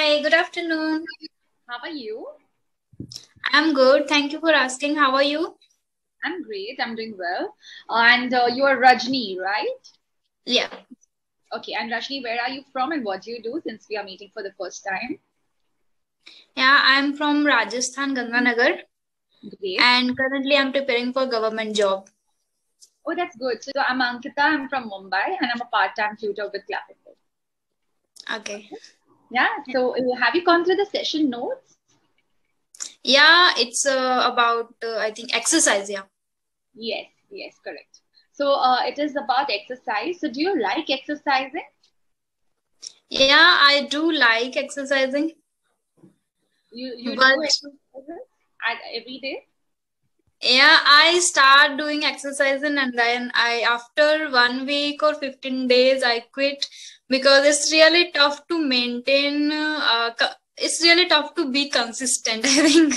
Hi, good afternoon. How are you? I'm good. Thank you for asking. How are you? I'm great. I'm doing well. And you are Rajni, right? Yeah. Okay. And Rajni, where are you from and what do you do since we are meeting for the first time? Yeah, I'm from Rajasthan, Ganganagar, Great. and currently I'm preparing for government job. Oh, that's good. So I'm Ankita. I'm from Mumbai and I'm a part-time tutor with Clapingo. Okay. Yeah. So have you gone through the session notes? Yeah, it's about I think exercise. Yeah. Yes. Yes. Correct. So it is about exercise. So do you like exercising? Yeah, I do like exercising, You do but exercises at every day? yeah, I start doing exercising and then I after 1 week or 15 days I quit because it's really tough to maintain. It's really tough to be consistent. I think.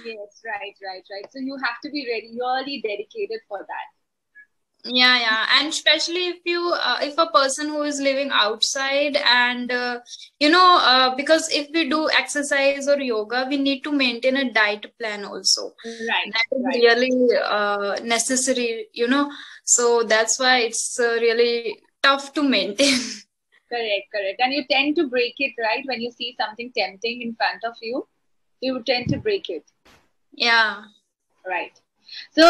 Yes. Right. So you have to be really dedicated for that. Yeah, and especially if a person who is living outside and because if we do exercise or yoga, we need to maintain a diet plan also. Right, That is right. really necessary, so that's why it's really tough to maintain. Correct. And you tend to break it, right? When you see something tempting in front of you, you tend to break it, Yeah. right? So,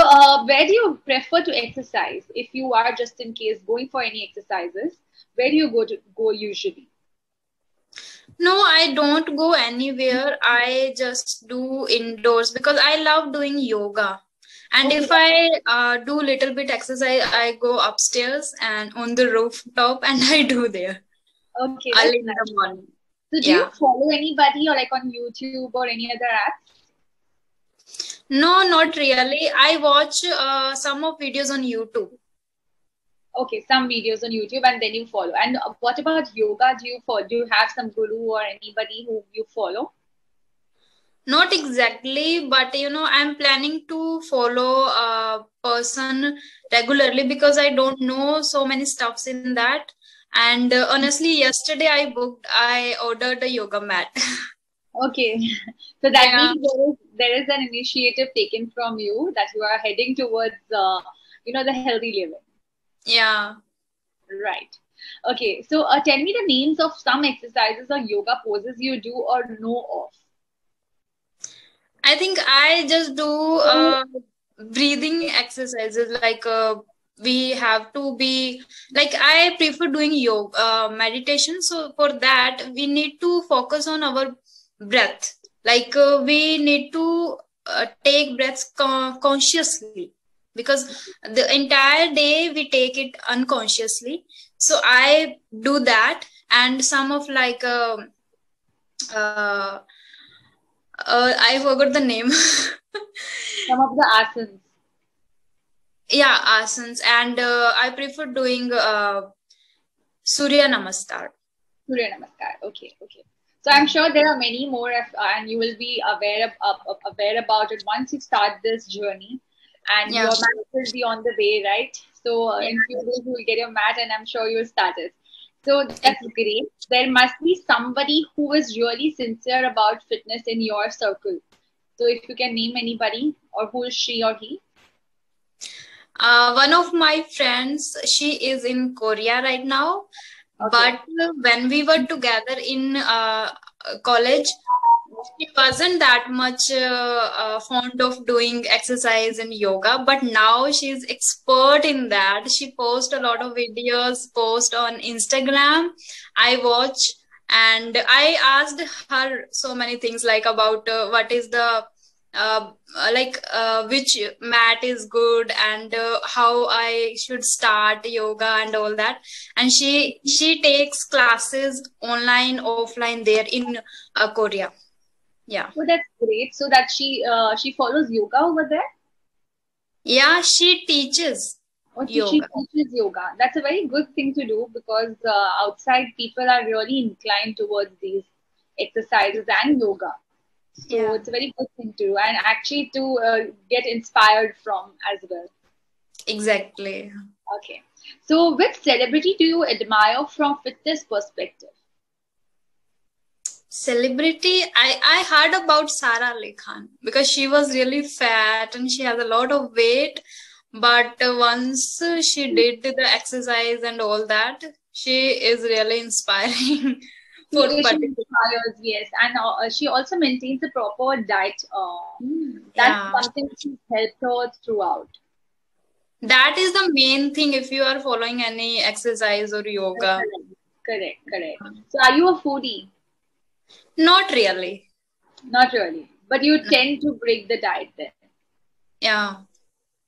where do you prefer to exercise? If you are just in case going for any exercises, where do you go usually? No, I don't go anywhere. I just do indoors because I love doing yoga. And Okay, if I do little bit exercise, I go upstairs and on the rooftop and I do there okay, early that's in the nice. morning. So, do you Yeah. follow anybody or like on YouTube or any other apps? No, not really. I watch some of videos on YouTube. Okay, some videos on YouTube and then you follow. And what about yoga? Do you follow? Do you have some guru or anybody who you follow? Not exactly, but I'm planning to follow a person regularly because I don't know so many stuffs in that. And honestly, yesterday I ordered a yoga mat. Okay, so that Yeah, means there is an initiative taken from you that you are heading towards the healthy living, yeah. right? Okay, so tell me the names of some exercises or yoga poses you do or know of. I think I just do breathing exercises like we have to be like I prefer doing yoga meditation. So for that we need to focus on our breath. Like we need to take breaths consciously because the entire day we take it unconsciously. So I do that and some of like uh, I forgot the name. Some of the asanas. Yeah, asanas, and I prefer doing Surya Namaskar. Surya Namaskar. Okay. So I'm sure there are many more, and you will be aware about it once you start this journey, and Yeah, your mat will be on the way, right? So yeah, in few days you will get your mat, and I'm sure you'll start it. So that's exactly. great. There must be somebody who is really sincere about fitness in your circle. So if you can name anybody, or who is she or he? One of my friends, she is in Korea right now, Okay. but when we were together in college, she wasn't that much fond of doing exercise and yoga, but now she's expert in that. She posts a lot of videos, post on Instagram. I watch and I asked her so many things like about what is the which mat is good and how I should start yoga and all that. And she takes classes online, offline there in Korea. Yeah. So that's great. So that she follows yoga over there. Yeah, she teaches Okay, she yoga. teaches yoga. That's a very good thing to do because outside people are really inclined towards these exercises and yoga. So Yeah, it's a very good thing to do and actually to get inspired from as well. exactly. Okay. So which celebrity do you admire from fitness perspective? Celebrity, I heard about Sara Ali Khan because she was really fat and she has a lot of weight. But once she did the exercise and all that, she is really inspiring for She particular. inspires, yes, and she also maintains a proper diet. That's Yeah, something she's helped her throughout. that is the main thing if you are following any exercise or yoga. Correct, correct, correct. So, are you a foodie? Not really. Not really, but you No. tend to break the diet then. Yeah.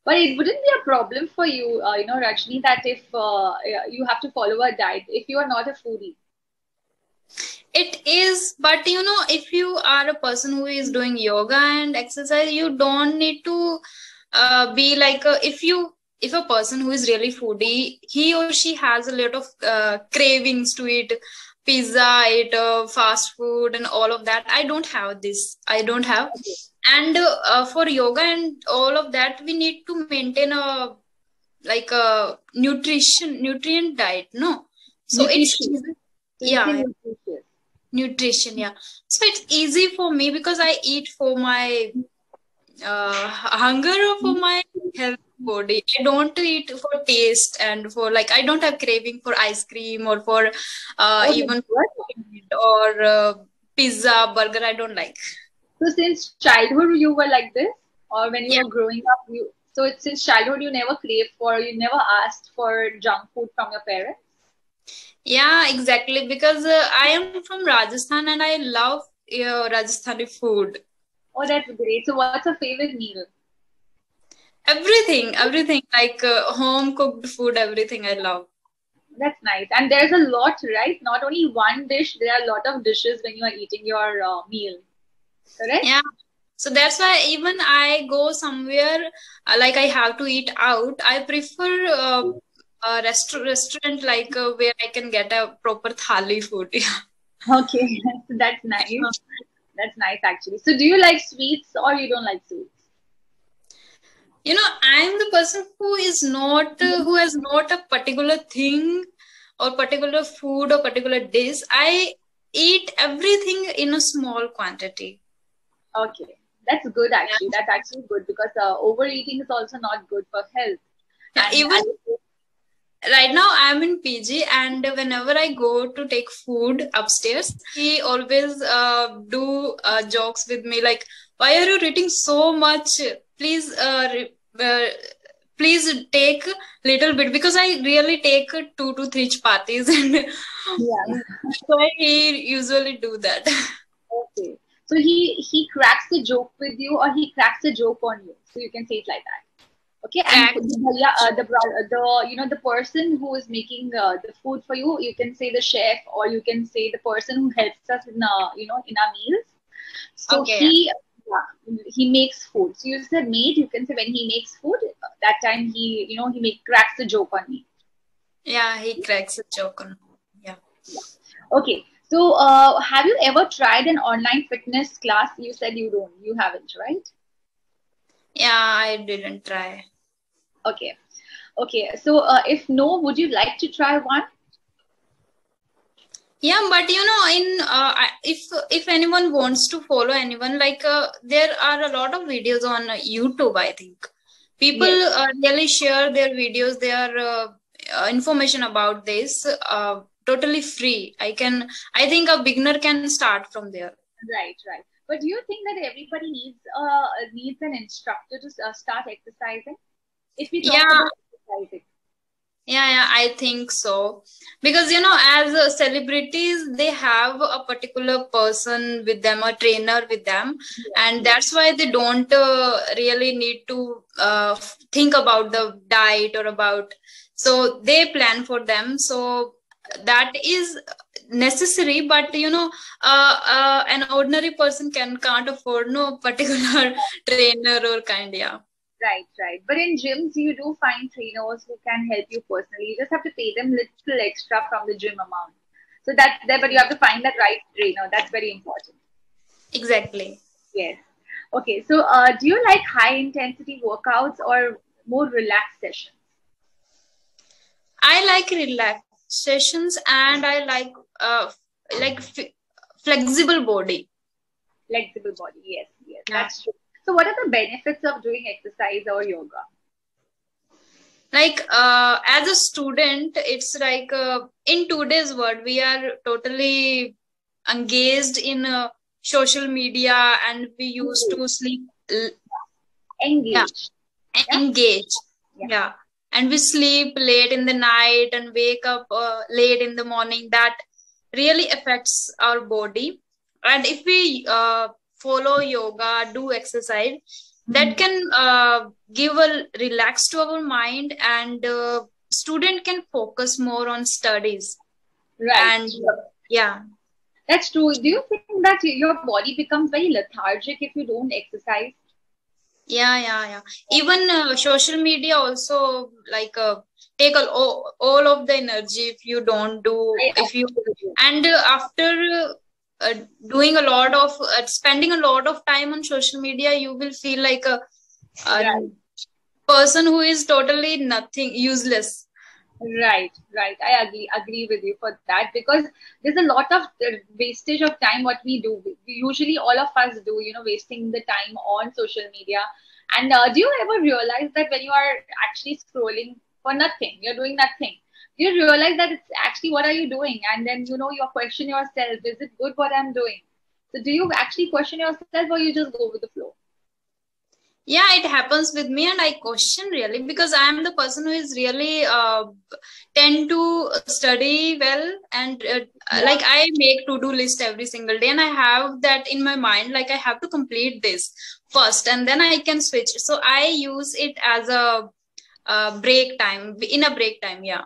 But it wouldn't be a problem for you, Rajni, that if you have to follow a diet if you are not a foodie. It is, but if you are a person who is doing yoga and exercise, you don't need to be like if a person who is really foodie, he or she has a lot of cravings to eat pizza, eat fast food, and all of that. I don't have this. I don't have. Okay. And for yoga and all of that, we need to maintain a like a nutrient diet. No, so it's Nutritious. easy. So you say Yeah, nutritious. nutrition, yeah. So it's easy for me because I eat for my hunger or for my health body. I don't eat for taste and for like I don't have craving for ice cream or for Okay, even good. or pizza, burger. I don't like. So since childhood you were like this, or when you Yeah, were growing up, since childhood you never craved for, you never asked for junk food from your parents. yeah, exactly. Because I am from Rajasthan and I love Rajasthani food. Oh, that's great. So what's your favorite meal? Everything like home cooked food. Everything I love. That's nice. And there's a lot, right? Not only one dish, there are a lot of dishes when you are eating your meal. Correct? Yeah. So that's why even I go somewhere like I have to eat out, I prefer a restaurant like where I can get a proper thali food. Yeah. Okay, that's nice. That's nice actually. So do you like sweets or you don't like sweets? I'm the person who is not who has not a particular thing or particular food or particular dish. I eat everything in a small quantity. Okay, that's good Yeah. actually. That's actually good because overeating is also not good for health. Yeah, And even as a right now I'm in PG and whenever I go to take food upstairs, he always do jokes with me like, why are you eating so much? Please, please take little bit because I really take 2 to 3 chapatis and yeah. that's why he usually do that. Okay. So he cracks the joke with you, or he cracks the joke on you. So you can say it like that. Okay. And Crack. the bhaiya, the person who is making the food for you, you can say the chef, or you can say the person who helps us in in our meals. So Okay. he makes food. So you said mate. You can say when he makes food. That time he cracks the joke on me. Yeah, he cracks a joke on. Yeah. Yeah. Okay. So, have you ever tried an online fitness class? You said you don't. You haven't, right? Yeah, I didn't try. Okay. Okay. So, if no, would you like to try one? Yeah, but in if anyone wants to follow anyone, like there are a lot of videos on YouTube. I think people Yes. really share their videos, their information about this totally free. I think a beginner can start from there. Right. Right. But do you think that everybody needs an instructor to start exercising? If we talk Yeah, about exercising. yeah, I think so. Because, as celebrities, they have a particular person with them, a trainer with them, Yes. and Yes. that's why they don't really need to think about the diet or about, so they plan for them. So that is necessary, but an ordinary person can't afford no particular trainer or kind, yeah. Right, right. But in gyms, you do find trainers who can help you personally. You just have to pay them little extra from the gym amount. So that's there, but you have to find that right trainer. That's very important. Exactly. Yes. Okay. So, do you like high intensity workouts or more relaxed sessions? I like relaxations and I like flexible body. Flexible body. Yes, yes, Yeah. that's true. So what are the benefits of doing exercise or yoga? Like as a student, it's like in today's world we are totally engaged in social media, and we used to sleep yeah, Engage. Yeah. engage. Yeah. Yeah, and we sleep late in the night and wake up late in the morning. That really affects our body. And if we follow yoga, do exercise, that can give a relax to our mind, and student can focus more on studies. Right. And yeah, That's true. Do you think that your body becomes very lethargic if you don't exercise? yeah. Even social media also like take all of the energy if you don't do, I if you, agree with you. and after uh, doing a lot of spending a lot of time on social media, you will feel like a Right. person who is totally nothing, useless. Right, right. I agree with you for that, because there's a lot of wastage of time what we do. Usually all of us do, wasting the time on social media. And do you ever realize that when you are actually scrolling for nothing, you're doing nothing, do you realize that it's actually what are you doing? And then, you question yourself, is it good what I'm doing? So do you actually question yourself, or you just go with the flow? Yeah, it happens with me, and I question really, because I am the person who is really tend to study well, and like I make to do list every single day, and I have that in my mind, like I have to complete this first and then I can switch. So I use it as a break time, in a break time. Yeah.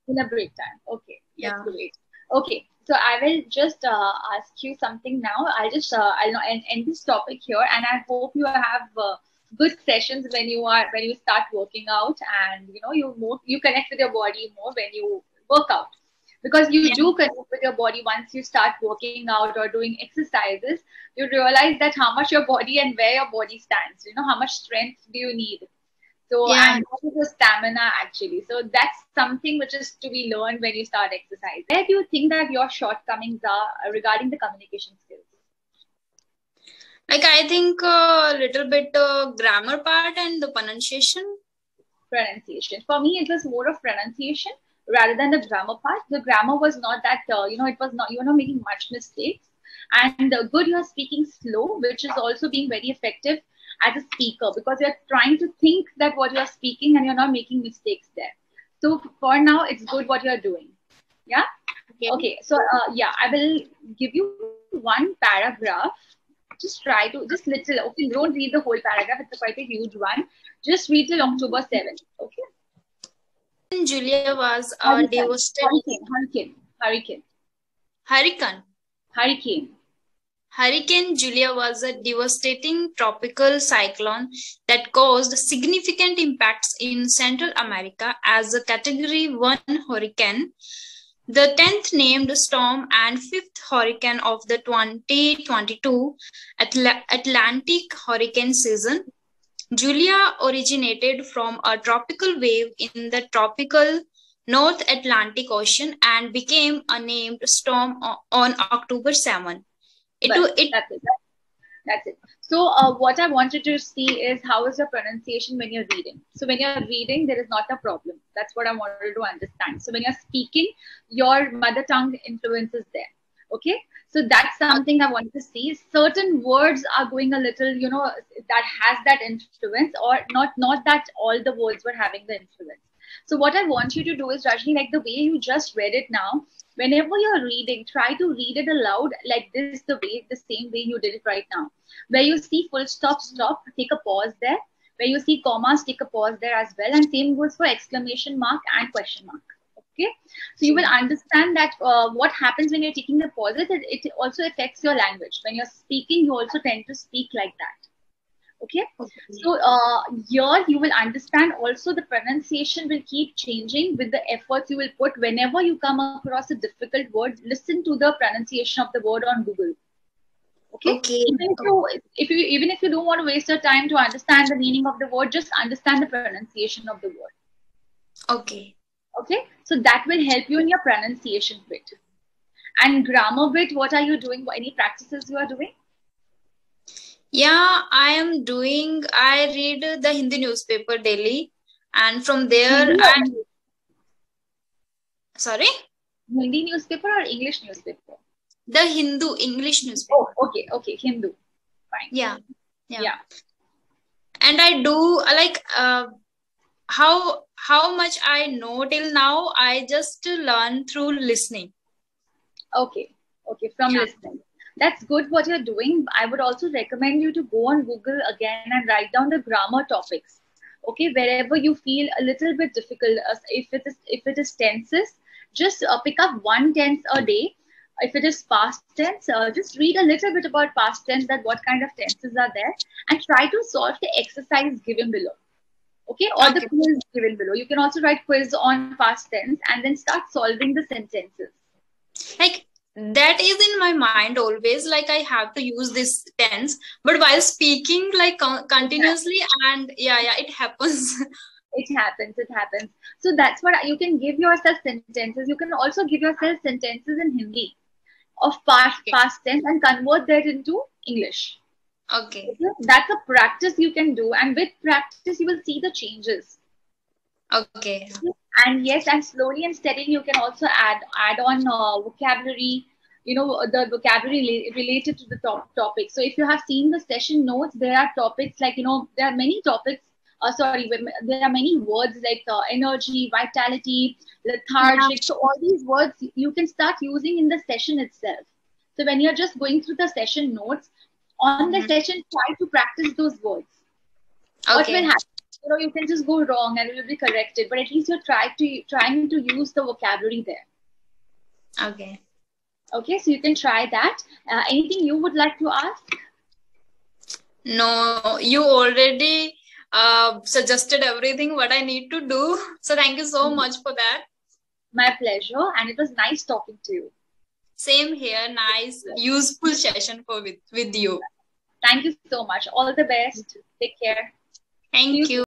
In a break time. Okay, that's Yeah. great. Okay, so I will just ask you something now. I'll end this topic here, and I hope you have good sessions when you start working out, and you connect with your body more when you work out, because you Yeah. do connect with your body once you start working out or doing exercises. You realize that how much your body and where your body stands. How much strength do you need, so, Yeah. and what is the stamina actually? So that's something which is to be learned when you start exercise. Where do you think that your shortcomings are regarding the communication skills? Like I think a little bit grammar part and the pronunciation. Pronunciation. For me, it was more of pronunciation rather than the grammar part. The grammar was not that, it was not, you were not making much mistakes. And good, you're speaking slow, which is also being very effective as a speaker, because you're trying to think that what you're speaking and you're not making mistakes there. So for now, it's good what you're doing. Yeah. Okay. So yeah, I will give you one paragraph. Just little. Okay, don't read the whole paragraph. It's quite a huge one. Just read till October 7th. Okay. Julia was a Hurricane. devastating Hurricane. hurricane. Hurricane. Hurricane Julia was a devastating tropical cyclone that caused significant impacts in Central America as a Category 1 hurricane, the 10th named storm and 5th hurricane of the 2022 Atlantic hurricane season. Julia originated from a tropical wave in the tropical North Atlantic Ocean and became a named storm on October 7. That's it. That's it. So what I wanted to see is how is your pronunciation when you're reading. So when you're reading, there is not a problem. That's what I wanted to understand. So when you're speaking, your mother tongue influence is there. Okay. So that's something I wanted to see. Certain words are going a little, that has that influence, or not that all the words were having the influence. So what I want you to do is, Rajni, like the way you just read it now, whenever you're reading, try to read it aloud like this, the same way you did it right now. Where you see full stop, stop, take a pause there. Where you see commas, take a pause there as well. And same goes for exclamation mark and question mark. Okay. So you will understand that what happens when you're taking the pauses, it also affects your language. When you're speaking, you also tend to speak like that. Okay. So here you will understand also the pronunciation will keep changing with the efforts you will put. Whenever you come across a difficult word, listen to the pronunciation of the word on Google. Okay. Even if you don't want to waste your time to understand the meaning of the word, just understand the pronunciation of the word. Okay. Okay. So that will help you in your pronunciation bit. And grammar bit, what are you doing? Any practices you are doing? Yeah, I read the Hindi newspaper daily, and from there Hindi or English? Sorry? Hindi newspaper or English newspaper? The Hindu English newspaper. Oh, okay, Hindu. Fine. Yeah. Yeah. And I do like how much I know till now, I just learn through listening. Okay, from listening. That's good what you're doing. I would also recommend you to go on Google again and write down the grammar topics. Okay, wherever you feel a little bit difficult, if it is tenses, just pick up one tense a day. If it is past tense, just read a little bit about past tense, that what kind of tenses are there, and try to solve the exercise given below. Okay, or the quiz given below. You can also write quiz on past tense and then start solving the sentences. Like that is in my mind always, like I have to use this tense, but while speaking like continuously, and it happens. It happens. So that's what you can give yourself sentences. You can also give yourself sentences in Hindi of past tense and convert that into English. Okay. That's a practice you can do, and with practice you will see the changes. Okay. And yes, and slowly and steadily you can also add on vocabulary, the vocabulary related to the topic. So if you have seen the session notes, there are topics like, there are many topics, there are many words like energy, vitality, lethargic. So all these words you can start using in the session itself. So when you're just going through the session notes, on the session, try to practice those words. What will happen? You can just go wrong and it will be corrected, but at least you're trying to use the vocabulary there. Okay, so you can try that. Anything you would like to ask? No, you already suggested everything what I need to do. So thank you so much for that. My pleasure, and it was nice talking to you. Same here. Nice, useful session with you. Thank you so much. All the best. Take care. Thank you.